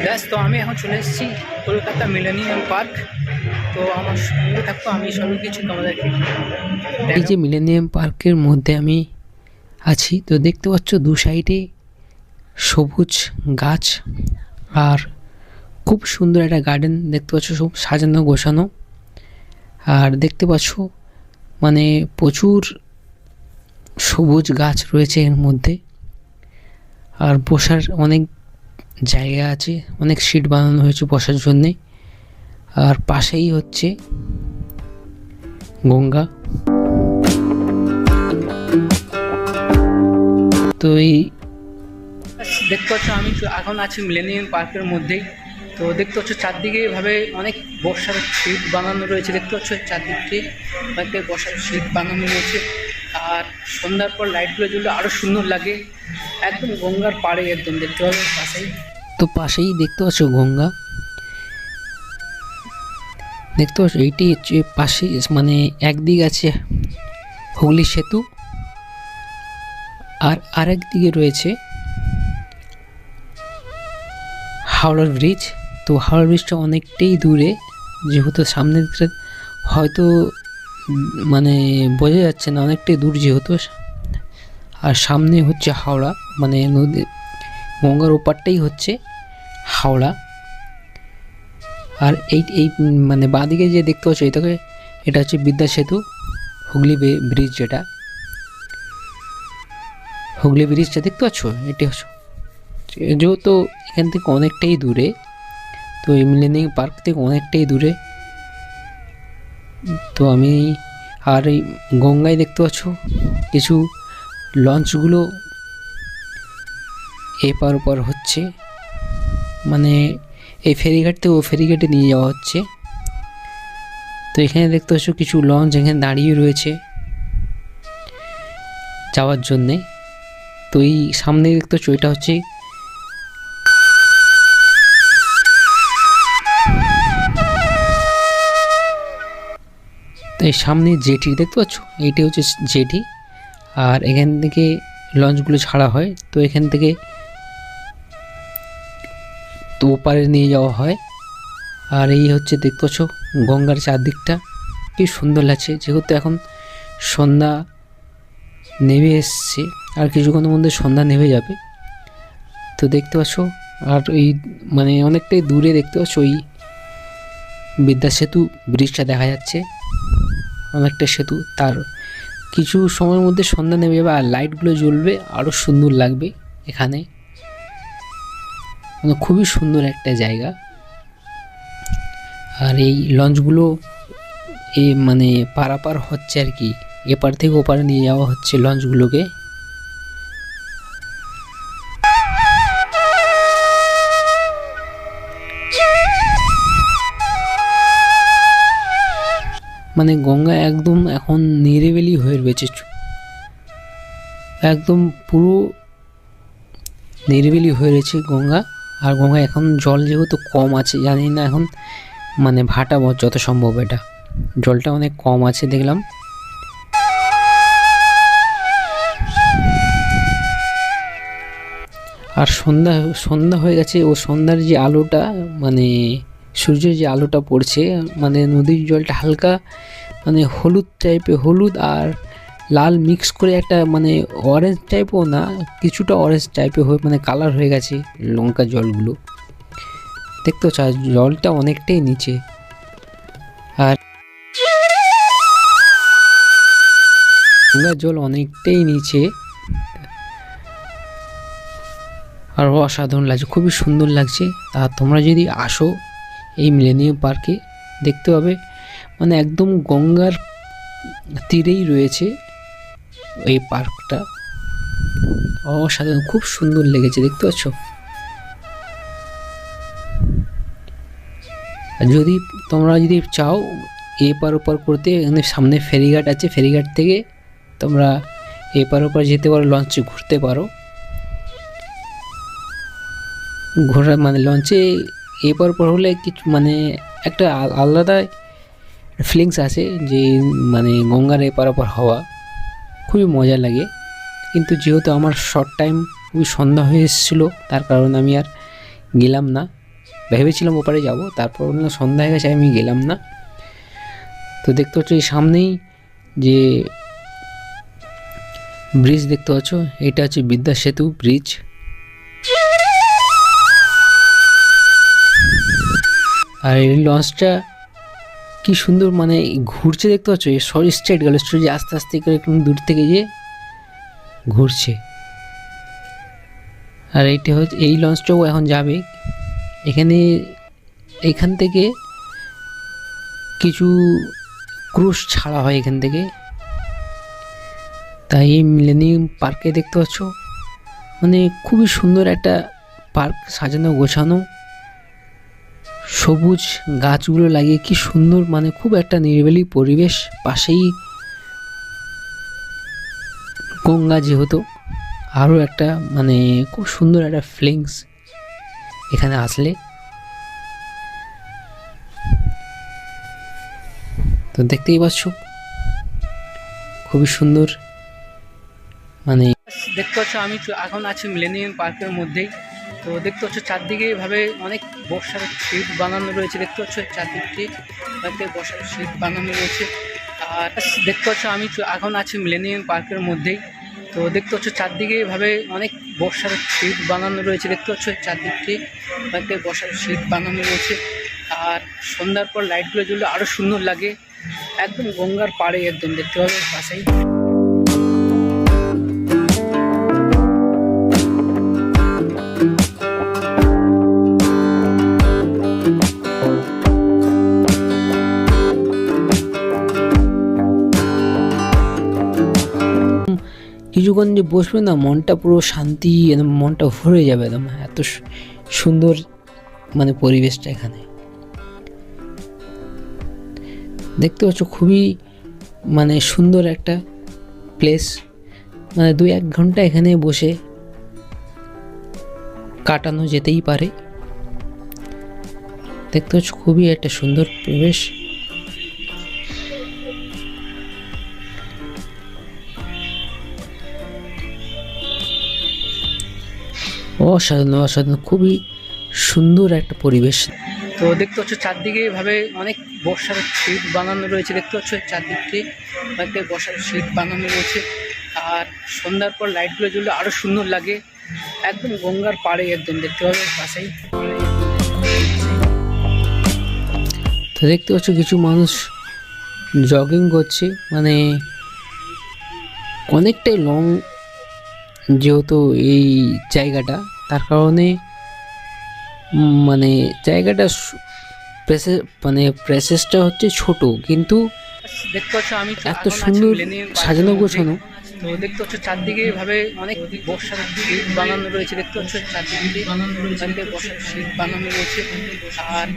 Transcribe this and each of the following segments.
Gas তো আমি এখন চলে এসেছি কলকাতা মিলেনিয়াম পার্ক। তো আমার সঙ্গে থাকতো, আমি সব কিছু তোমাদেরকে এই যে মিলেনিয়াম পার্কের মধ্যে আমি আছি। তো দেখতে পাচ্ছ দু সাইডে সবুজ গাছ আর খুব সুন্দর একটা গার্ডেন দেখতে পাচ্ছ, সব সাজানো গোছানো। আর দেখতে পাচ্ছ মানে প্রচুর সবুজ গাছ রয়েছে এর মধ্যে। আর বসার অনেক জায়গা আছে, অনেক সিট বানানো হয়েছে বসার জন্যে। আর পাশেই হচ্ছে গঙ্গা। তো এই দেখতে পাচ্ছ আমি এখন আছি মিলেনিয়াম পার্কের মধ্যেই। তো দেখতে পাচ্ছ চারদিকে এভাবে অনেক বসার সিট বানানো রয়েছে। দেখতে পাচ্ছ চারদিকে অনেকটাই বসার সিট বানানো রয়েছে। আর সন্ধ্যার পর লাইটগুলো জ্বললে আরও সুন্দর লাগে। একদম গঙ্গার পাড়ে একদম দেখতে পাবে পাশেই। তো পাশেই দেখতে পাচ্ছ গঙ্গা, দেখতে পাচ্ছ এইটি হচ্ছে পাশে, মানে একদিক আছে হুগলি সেতু আর আরেক দিকে রয়েছে হাওড়ার ব্রিজ। তো হাওড়ার ব্রিজটা অনেকটাই দূরে, যেহেতু সামনে হয়তো মানে বোঝা যাচ্ছে না, অনেকটাই দূর যেহেতু। আর সামনে হচ্ছে হাওড়া, মানে নদী গঙ্গার ওপারটাই হচ্ছে হাওড়া। আর এই মানে বাঁদিকে যে দেখতে পাচ্ছ এটা হচ্ছে বিদ্যা সেতু, হুগলি ব্রিজ, যেটা হুগলি ব্রিজটা দেখতে পাচ্ছ, এটি হচ্ছে যেহেতু এখান থেকে অনেকটাই দূরে। তো এই মিলেনিয়াম পার্ক থেকে অনেকটাই দূরে। তো আমি আর এই গঙ্গায় দেখতে পাচ্ছ কিছু লঞ্চগুলো এপার ওপার হচ্ছে, মানে এই ফেরিঘাট থেকে ও ফেরিঘাটে নিয়ে যাওয়া হচ্ছে। তো এখানে দেখতে পাচ্ছ কিছু লঞ্চ এখানে দাঁড়িয়ে রয়েছে যাওয়ার জন্যে। তো এই সামনে দেখতে পাচ্ছ এটা হচ্ছে তো এই সামনে জেটি দেখতে পাচ্ছ, এইটি হচ্ছে জেটি। আর এখান থেকে লঞ্চগুলো ছাড়া হয়, তো এখান থেকে তো ওপারে নিয়ে যাওয়া হয়। আর এই হচ্ছে দেখতে পাচ্ছ গঙ্গার চারদিকটা কি সুন্দর লাগছে, যেহেতু এখন সন্ধ্যা নেমে এসছে, আর কিছুক্ষণের মধ্যে সন্ধ্যা নেমে যাবে। তো দেখতে পাচ্ছ আর এই মানে অনেকটাই দূরে দেখতে পাচ্ছ ওই বিদ্যা সেতু ব্রিজটা দেখা যাচ্ছে, অনেকটা সেতু। তার কিছু সময়ের মধ্যে সন্ধ্যা নেমে যাবে আর লাইটগুলো জ্বলবে, আরও সুন্দর লাগবে এখানে। মানে খুবই সুন্দর একটা জায়গা। আর এই লঞ্চগুলো মানে পারাপার হচ্ছে আর কি, এপার থেকে ওপারে নিয়ে যাওয়া হচ্ছে লঞ্চগুলোকে। মানে গঙ্গা একদম এখন নিরিবিলি হয়ে রয়েছে, একদম পুরো নিরিবিলি হয়ে রয়েছে গঙ্গা। আর গঙ্গা এখন জল যেহেতু কম আছে, জানি না এখন মানে ভাটা যত সম্ভব এটা জলটা অনেক কম আছে দেখলাম। আর সন্ধ্যা হয়ে গেছে, ও সন্ধ্যার যে আলোটা, মানে সূর্যের যে আলোটা পড়ছে, মানে নদীর জলটা হালকা মানে হলুদ টাইপের, হলুদ আর লাল মিক্স করে একটা মানে অরেঞ্জ টাইপও না, কিছুটা অরেঞ্জ টাইপের হয়ে মানে কালার হয়ে গেছে লঙ্কা জলগুলো দেখতে পাচ্ছ। জলটা অনেকটাই নিচে, আর গঙ্গার জল অনেকটাই নিচে। আর অসাধারণ লাগছে, খুবই সুন্দর লাগছে। আর তোমরা যদি আসো এই মিলেনিয়াম পার্কে দেখতে পাবে, মানে একদম গঙ্গার তীরেই রয়েছে এই পার্কটা। অসাধারণ, খুব সুন্দর লেগেছে দেখতে পাচ্ছ। আর যদি তোমরা যদি চাও এপার ওপার করতে, এখানে সামনে ফেরিঘাট আছে, ফেরিঘাট থেকে তোমরা এপার ওপার যেতে পারো, লঞ্চে ঘুরতে পারো। ঘোরা মানে লঞ্চে এপার ওপার হলে কিছু মানে একটা আলাদা ফিলিংস আছে, যে মানে গঙ্গার এপার ওপার হওয়া খুবই মজা লাগে। কিন্তু যেহেতু আমার শর্ট টাইম খুবই সন্ধ্যা হয়ে এসেছিলো, তার কারণে আমি আর গেলাম না। ভেবেছিলাম ওপারে যাব, তারপর বললাম সন্ধ্যা হয়ে গেছে আমি গেলাম না। তো দেখতে পাচ্ছ এই সামনেই যে ব্রিজ দেখতে পাচ্ছ, এটা হচ্ছে বিদ্যা সেতু ব্রিজ। আর এই লঞ্চটা কি সুন্দর মানে ঘুরছে দেখতে পাচ্ছ, সরি স্ট্রেট গেল, স্ট্রেট আস্তে আস্তে করে একটু দূর থেকে গিয়ে ঘুরছে। আর এইটা হচ্ছে এই লঞ্চটাও এখন যাবে এখান থেকে কিছু ক্রুজ ছাড়া হয় এখান থেকে। তাই এই মিলেনিয়াম পার্কে দেখতে পাচ্ছ মানে খুবই সুন্দর একটা পার্ক, সাজানো গোছানো, সবুজ গাছগুলো লাগিয়ে কি সুন্দর, মানে খুব একটা নিরিবিলি পরিবেশ। পাশেই গঙ্গা, যেহেতু আরও একটা মানে খুব সুন্দর একটা ফিলিংস এখানে আসলে। তো দেখতেই পাচ্ছ খুবই সুন্দর, মানে দেখতে পাচ্ছ আমি এখন আছি মিলেনিয়াম পার্কের মধ্যেই। তো দেখতে পাচ্ছ চারদিকে এভাবে অনেক বসার সিট বানানো রয়েছে, দেখতে পাচ্ছ চারদিকটি বসার সিট বানানো রয়েছে। আর দেখতে পাচ্ছ আমি এখন আছি মিলেনিয়াম পার্কের মধ্যেই। তো দেখতে পাচ্ছ চারদিকে এভাবে অনেক বসার সিট বানানো রয়েছে, দেখতে পাচ্ছ চারদিকটি বসার সিট বানানো রয়েছে। আর সন্ধ্যার পর লাইটগুলো জ্বললে আরও সুন্দর লাগে, একদম গঙ্গার পাড়ে একদম দেখতে পাবে পাশেই। কিছুক্ষণ যে বসবে না, মনটা পুরো শান্তি, একদম মনটা ভরে যাবে একদম, এত সুন্দর মানে পরিবেশটা এখানে দেখতে পাচ্ছ। খুবই মানে সুন্দর একটা প্লেস, মানে 2-1 ঘন্টা এখানে বসে কাটানো যেতেই পারে। দেখতে পাচ্ছ খুবই একটা সুন্দর পরিবেশ। অসাধারণ অসাধারণ, খুবই সুন্দর একটা পরিবেশ। তো দেখতে পাচ্ছ চারদিকে এভাবে অনেক বসার সিট বানানো রয়েছে, দেখতে পাচ্ছ চারদিকটি বসার সিট বানানো রয়েছে। আর সন্ধ্যার পর লাইটগুলো জ্বললে আরও সুন্দর লাগে, একদম গঙ্গার পাড়ে একদম দেখতে পাবে পাশেই। তো দেখতে পাচ্ছ কিছু মানুষ জগিং করছে, মানে অনেকটাই লং যেহেতু এই জায়গাটা, তার কারণে মানে জায়গাটা মানে প্রেসেসটা হচ্ছে ছোট, কিন্তু দেখতে পাচ্ছ আমি এত সুন্দর সাজানো গোছানো। তো দেখতে পাচ্ছ চারদিকে এভাবে অনেক বসার সিট বানানো রয়েছে, দেখতে পাচ্ছ চারদিকে বসার সিট বানানো রয়েছে। আর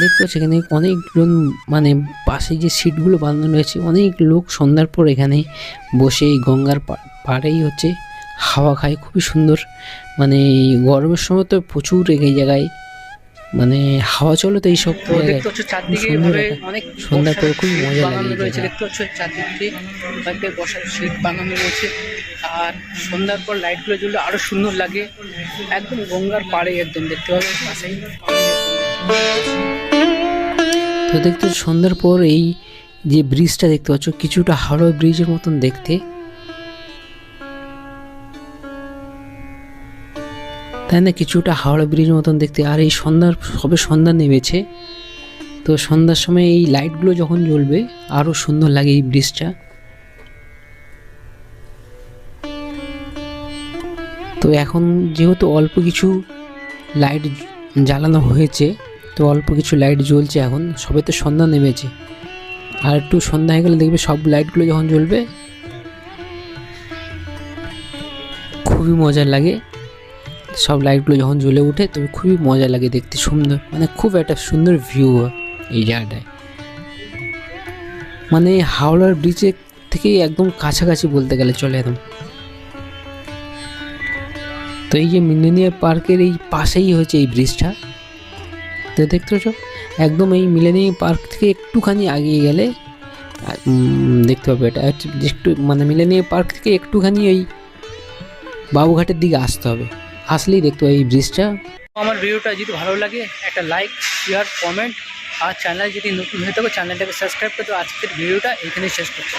দেখতে পাচ্ছি এখানে অনেকজন, মানে পাশে যে সিটগুলো বানানো রয়েছে, অনেক লোক সন্ধ্যার পর এখানে বসে এই গঙ্গার পাড়েই হচ্ছে হাওয়া খায়, খুবই সুন্দর। মানে গরমের সময় তো প্রচুর এই জায়গায় মানে হাওয়া চলে, তো এইসব দেখতে পাচ্ছ চারদিকে অনেক সন্ধ্যার পর খুব মজা লাগে রয়েছে, দেখতে পাচ্ছ চারদিকে বসার সিট বানানো রয়েছে। আর সন্ধ্যার পর লাইটগুলো জ্বললে আরও সুন্দর লাগে, একদম গঙ্গার পাড়ে একদম দেখতে পাবে পাশেই। তো দেখতে সন্ধ্যার পর এই যে ব্রিজটা দেখতে পাচ্ছ, কিছুটা হাওড়া ব্রিজের মতন দেখতে, তাই না? কিছুটা হাওড়া ব্রিজের মতন দেখতে। আর এই সবে সন্ধ্যা নেমেছে, তো সন্ধ্যার সময় এই লাইটগুলো যখন জ্বলবে আরও সুন্দর লাগে এই ব্রিজটা। তো এখন যেহেতু অল্প কিছু লাইট জ্বালানো হয়েছে, তো অল্প কিছু লাইট জ্বলছে এখন, সবে তো সন্ধ্যা নেমেছে। আর একটু সন্ধ্যা হয়ে গেলে দেখবে সব লাইটগুলো যখন জ্বলবে খুবই মজা লাগে। সব লাইটগুলো যখন জ্বলে ওঠে তবে খুবই মজা লাগে দেখতে, সুন্দর, মানে খুব একটা সুন্দর ভিউ এই জায়গাটায়। মানে হাওড়ার ব্রিজের থেকে একদম কাছাকাছি বলতে গেলে চলে একদম। তো এই যে মিলেনিয়াম পার্কের এই পাশেই হচ্ছে এই ব্রিজটা, তো দেখতে পাচ্ছ একদম এই মিলেনিয়াম পার্ক থেকে একটুখানি এগিয়ে গেলে দেখতে পাবে এটা একটু, মানে মিলেনিয়াম পার্ক থেকে একটুখানি ওই বাবুঘাটের দিকে আসতে হবে, আসলেই দেখতে পাই এই ব্রিজটা। আমার ভিডিওটা যদি ভালো লাগে একটা লাইক, শেয়ার, কমেন্ট, আর চ্যানেল যদি নতুন হয়ে থাকো চ্যানেলটাকে সাবস্ক্রাইব করে। তো আজকের ভিডিওটা এখানে শেষ করছি।